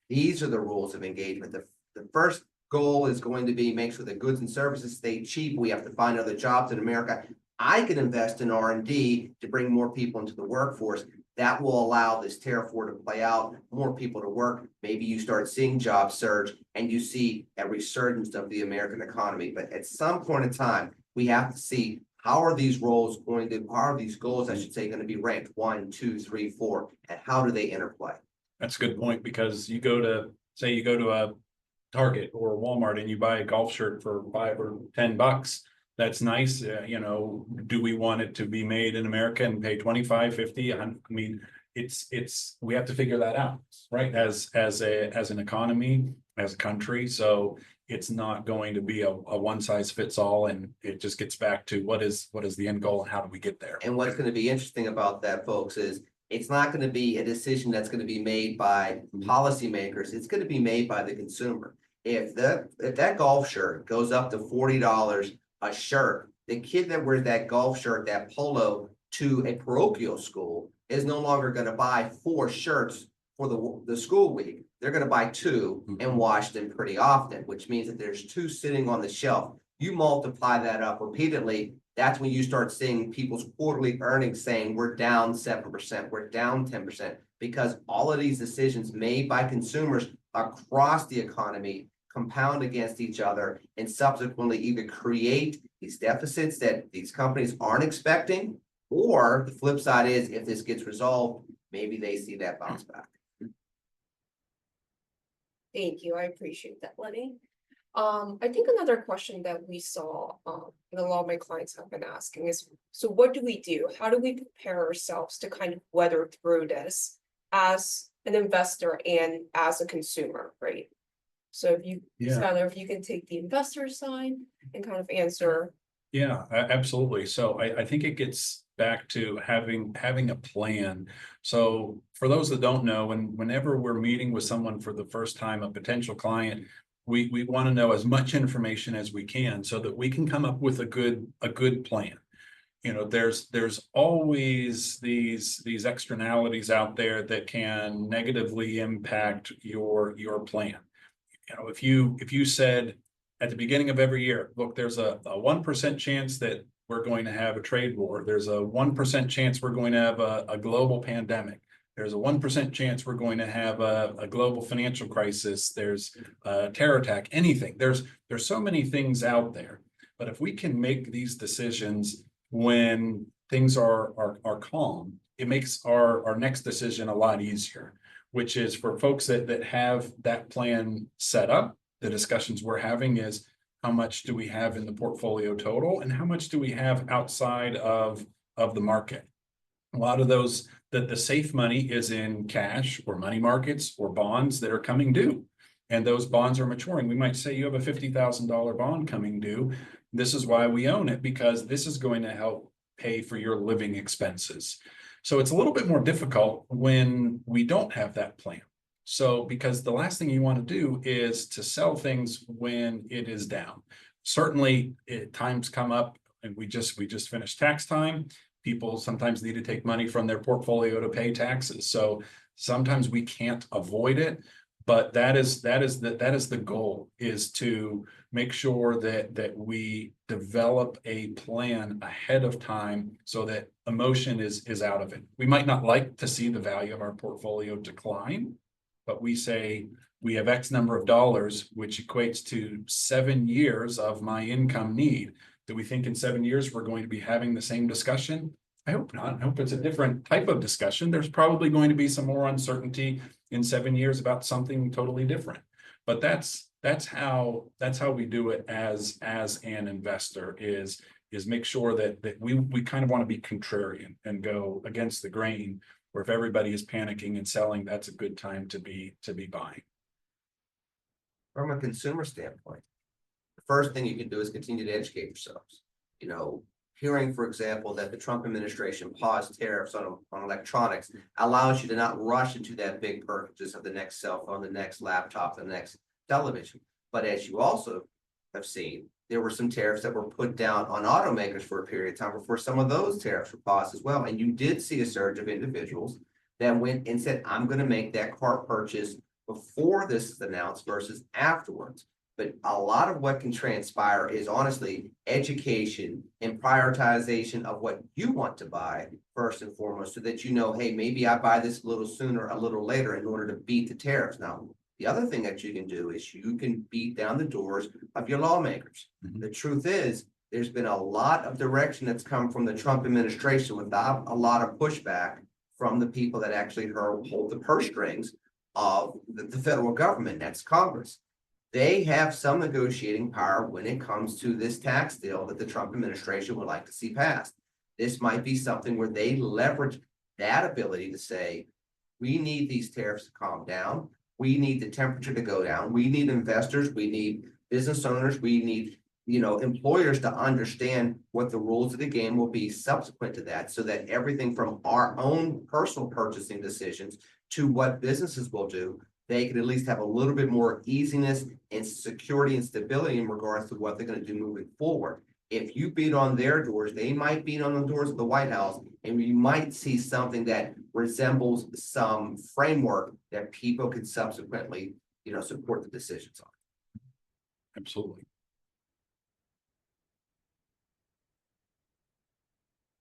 Speaker 3: these are the rules of engagement. The first goal is going to be make sure the goods and services stay cheap. We have to find other jobs in America. I can invest in R&D to bring more people into the workforce. That will allow this tariff war to play out, more people to work. Maybe you start seeing jobs surge and you see a resurgence of the American economy. But at some point in time, we have to see how are these goals, I should say, going to be ranked 1, 2, 3, 4, and how do they interplay?
Speaker 2: That's a good point, because you go to a Target or Walmart and you buy a golf shirt for $5 or $10. That's nice. Do we want it to be made in America and pay 25, 50? I mean, we have to figure that out, right? As an economy, as a country. So it's not going to be a one size fits all, and it just gets back to what is the end goal and how do we get there? And
Speaker 3: what's going to be interesting about that, folks, is it's not going to be a decision that's going to be made by policymakers. It's going to be made by the consumer. If that golf shirt goes up to $40 a shirt, the kid that wears that golf shirt, that polo, to a parochial school is no longer going to buy 4 shirts for the school week. They're going to buy 2 and wash them pretty often, which means that there's 2 sitting on the shelf. You multiply that up repeatedly, that's when you start seeing people's quarterly earnings saying we're down 7%, we're down 10%, because all of these decisions made by consumers across the economy compound against each other and subsequently either create these deficits that these companies aren't expecting, or the flip side is, if this gets resolved, maybe they see that bounce back.
Speaker 1: Thank you. I appreciate that, Lenny. I think another question that we saw, and a lot of my clients have been asking is, so what do we do? How do we prepare ourselves to kind of weather through this as an investor and as a consumer, right? So Skylar, if you can take the investor side and kind of answer.
Speaker 2: Yeah, absolutely. So I think it gets back to having a plan. So for those that don't know, whenever we're meeting with someone for the first time, a potential client, we want to know as much information as we can so that we can come up with a good plan. there's always these externalities out there that can negatively impact your plan. If you said at the beginning of every year, look, there's a 1% chance that we're going to have a trade war. There's a 1% chance we're going to have a global pandemic. There's a 1% chance we're going to have a global financial crisis. There's a terror attack, anything. There's so many things out there. But if we can make these decisions when things are calm, it makes our next decision a lot easier, which is for folks that have that plan set up. The discussions we're having is how much do we have in the portfolio total and how much do we have outside of the market. A lot of those, the safe money is in cash or money markets or bonds that are coming due, and those bonds are maturing. We might say you have a $50,000 bond coming due. This is why we own it, because this is going to help pay for your living expenses. So it's a little bit more difficult when we don't have that plan. So because the last thing you want to do is to sell things when it is down. Certainly times come up, and we just finished tax time. People sometimes need to take money from their portfolio to pay taxes. So sometimes we can't avoid it, but that is the goal, is to make sure that we develop a plan ahead of time so that emotion is out of it. We might not like to see the value of our portfolio decline, but we say we have X number of dollars, which equates to 7 years of my income need. Do we think in 7 years we're going to be having the same discussion? I hope not. I hope it's a different type of discussion. There's probably going to be some more uncertainty in 7 years about something totally different. But that's how we do it as an investor, is make sure that we kind of want to be contrarian and go against the grain, where if everybody is panicking and selling, that's a good time to be buying.
Speaker 3: From a consumer standpoint, the first thing you can do is continue to educate yourselves. Hearing, for example, that the Trump administration paused tariffs on electronics allows you to not rush into that big purchase of the next cell phone, the next laptop, the next television. But as you also have seen, there were some tariffs that were put down on automakers for a period of time before some of those tariffs were paused as well. And you did see a surge of individuals that went and said, I'm going to make that car purchase before this is announced versus afterwards. But a lot of what can transpire is honestly education and prioritization of what you want to buy first and foremost, so that hey, maybe I buy this a little sooner, a little later in order to beat the tariffs. Now, the other thing that you can do is you can beat down the doors of your lawmakers. Mm-hmm. The truth is, there's been a lot of direction that's come from the Trump administration without a lot of pushback from the people that actually hold the purse strings of the federal government. That's Congress. They have some negotiating power when it comes to this tax deal that the Trump administration would like to see passed. This might be something where they leverage that ability to say, we need these tariffs to calm down. We need the temperature to go down. We need investors. We need business owners. We need, employers to understand what the rules of the game will be subsequent to that, so that everything from our own personal purchasing decisions to what businesses will do, they could at least have a little bit more easiness and security and stability in regards to what they're going to do moving forward. If you beat on their doors, they might beat on the doors of the White House, and we might see something that resembles some framework that people could subsequently, support the decisions on.
Speaker 2: Absolutely.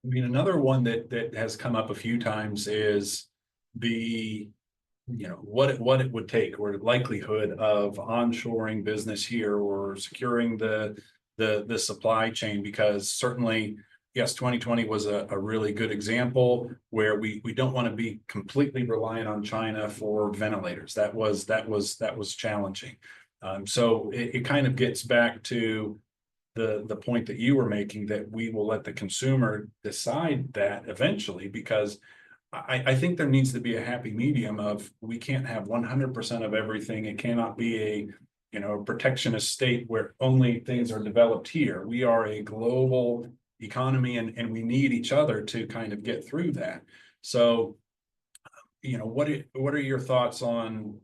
Speaker 2: I mean, another one that has come up a few times is what it would take, or the likelihood of onshoring business here or securing the supply chain, because certainly, yes, 2020 was a really good example where we don't want to be completely reliant on China for ventilators. That was challenging. So it kind of gets back to the point that you were making, that we will let the consumer decide that eventually, because I think there needs to be a happy medium of, we can't have 100% of everything. It cannot be a protectionist state where only things are developed here. We are a global economy, and we need each other to kind of get through that. So, what are your thoughts on,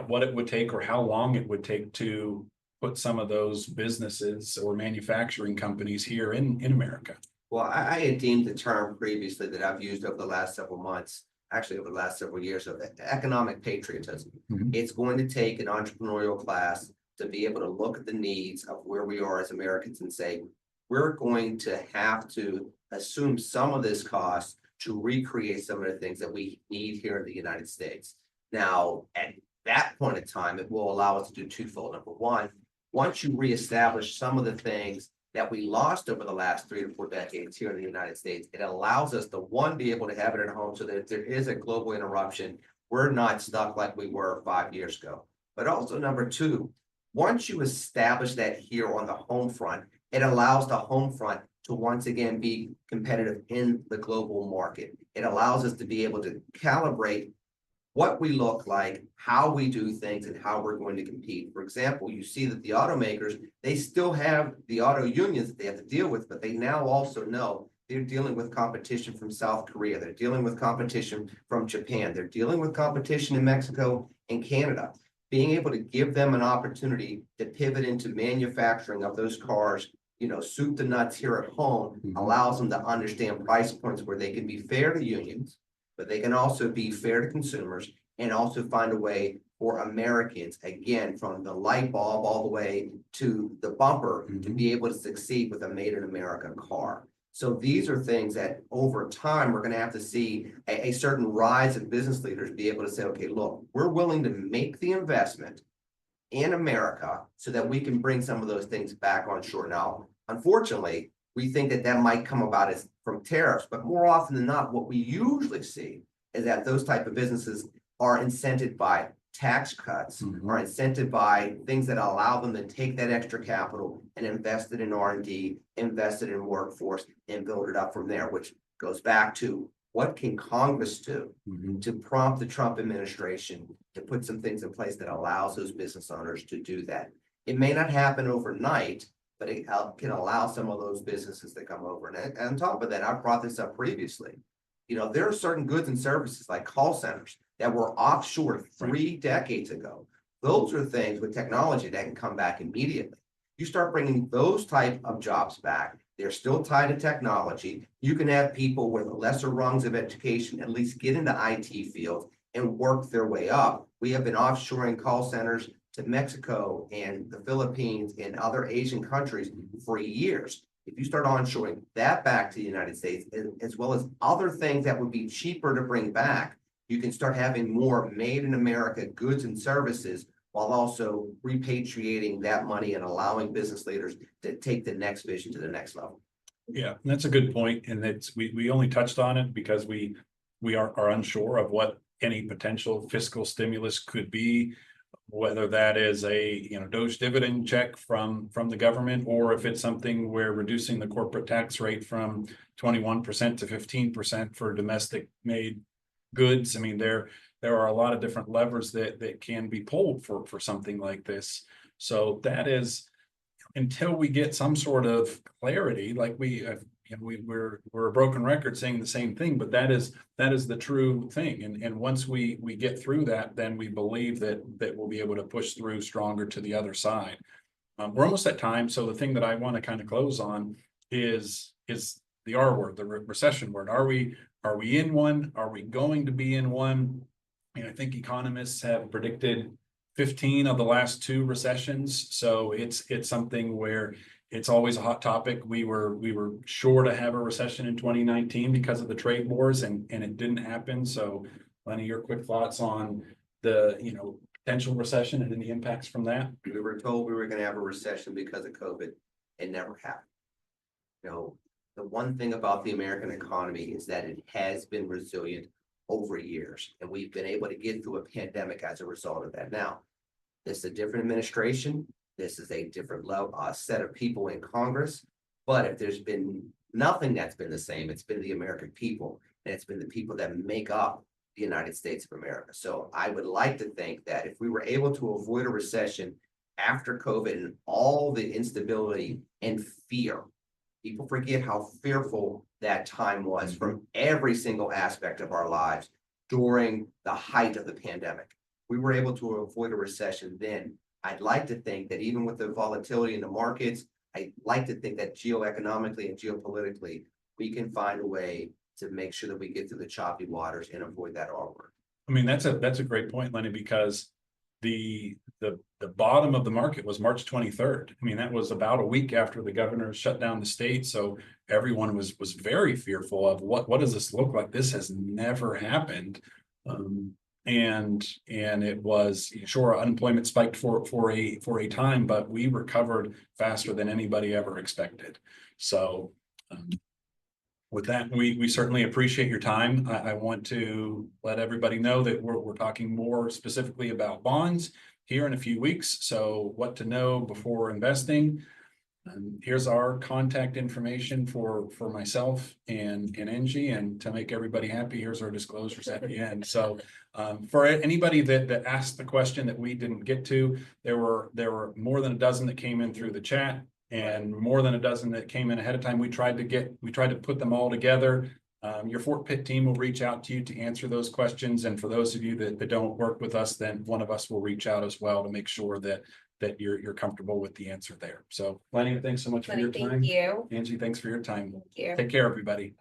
Speaker 2: what it would take or how long it would take to put some of those businesses or manufacturing companies here in America?
Speaker 3: Well, I had deemed the term previously that I've used over the last several months, actually over the last several years, of economic patriotism.
Speaker 2: Mhm.
Speaker 3: It's going to take an entrepreneurial class to be able to look at the needs of where we are as Americans and say, we're going to have to assume some of this cost to recreate some of the things that we need here in the United States. Now, at that point in time, it will allow us to do twofold. Number one, once you reestablish some of the things that we lost over the last 3 to 4 decades here in the United States, it allows us to, one, be able to have it at home so that if there is a global interruption, we're not stuck like we were 5 years ago. But also number two, once you establish that here on the home front, it allows the home front to once again be competitive in the global market. It allows us to be able to calibrate what we look like, how we do things, and how we're going to compete. For example, you see that the automakers, they still have the auto unions that they have to deal with, but they now also know they're dealing with competition from South Korea. They're dealing with competition from Japan. They're dealing with competition in Mexico and Canada. Being able to give them an opportunity to pivot into manufacturing of those cars, soup to nuts here at home, allows them to understand price points where they can be fair to unions, but they can also be fair to consumers and also find a way for Americans, again, from the light bulb all the way to the bumper, to be able to succeed with a made in America car. So these are things that over time, we're going to have to see a certain rise of business leaders be able to say, okay, look, we're willing to make the investment in America so that we can bring some of those things back on shore. Now, unfortunately, we think that that might come about as from tariffs, but more often than not, what we usually see is that those type of businesses are incented by tax cuts, are incented by things that allow them to take that extra capital and invest it in R&D, invest it in workforce, and build it up from there, which goes back to what can Congress do to prompt the Trump administration to put some things in place that allows those business owners to do that. It may not happen overnight, but it can allow some of those businesses to come over. And on top of that, I've brought this up previously. There are certain goods and services like call centers that were offshore 3 decades ago. Those are things with technology that can come back immediately. You start bringing those type of jobs back, they're still tied to technology. You can have people with lesser rungs of education at least get into IT fields and work their way up. We have been offshoring call centers to Mexico and the Philippines and other Asian countries for years. If you start onshoring that back to the United States, as well as other things that would be cheaper to bring back, you can start having more made in America goods and services while also repatriating that money and allowing business leaders to take the next vision to the next level.
Speaker 2: Yeah, that's a good point. And it's we only touched on it because we are unsure of what any potential fiscal stimulus could be, whether that is a Doge dividend check from the government, or if it's something where reducing the corporate tax rate from 21% to 15% for domestic made goods. I mean, there are a lot of different levers that can be pulled for something like this. So that is, until we get some sort of clarity, like we're a broken record saying the same thing, but that is the true thing. And once we get through that, then we believe that we'll be able to push through stronger to the other side. We're almost at time. So the thing that I want to kind of close on is the R word, the recession word. Are we in one? Are we going to be in one? And I think economists have predicted 15 of the last 2 recessions. So it's something where it's always a hot topic. We were sure to have a recession in 2019 because of the trade wars, and it didn't happen. So Lenny, your quick thoughts on the potential recession and the impacts from that?
Speaker 3: We were told we were going to have a recession because of COVID. It never happened. The one thing about the American economy is that it has been resilient over years, and we've been able to get through a pandemic as a result of that. Now, this is a different administration. This is a different level, set of people in Congress. But if there's been nothing that's been the same, it's been the American people, and it's been the people that make up the United States of America. So I would like to think that if we were able to avoid a recession after COVID and all the instability and fear, people forget how fearful that time was from every single aspect of our lives during the height of the pandemic. We were able to avoid a recession then. I'd like to think that even with the volatility in the markets, I'd like to think that geoeconomically and geopolitically, we can find a way to make sure that we get through the choppy waters and avoid that R word.
Speaker 2: I mean, that's a great point, Lenny, because the bottom of the market was March 23rd. I mean, that was about a week after the governor shut down the state. So everyone was very fearful of what does this look like? This has never happened. And it was, sure, unemployment spiked for a time, but we recovered faster than anybody ever expected. So with that, we certainly appreciate your time. I want to let everybody know that we're talking more specifically about bonds here in a few weeks. So what to know before investing. Here's our contact information for myself and Eunji, and to make everybody happy, here's our disclosures at the end. So for anybody that asked the question that we didn't get to, there were more than a dozen that came in through the chat, and more than a dozen that came in ahead of time. We tried to put them all together. Your Fort Pitt team will reach out to you to answer those questions. And for those of you that don't work with us, then one of us will reach out as well to make sure that you're comfortable with the answer there. So Lenny, thanks so much for your time.
Speaker 1: Thank you.
Speaker 2: Eunji, thanks for your time.
Speaker 1: Thank you.
Speaker 2: Take care, everybody.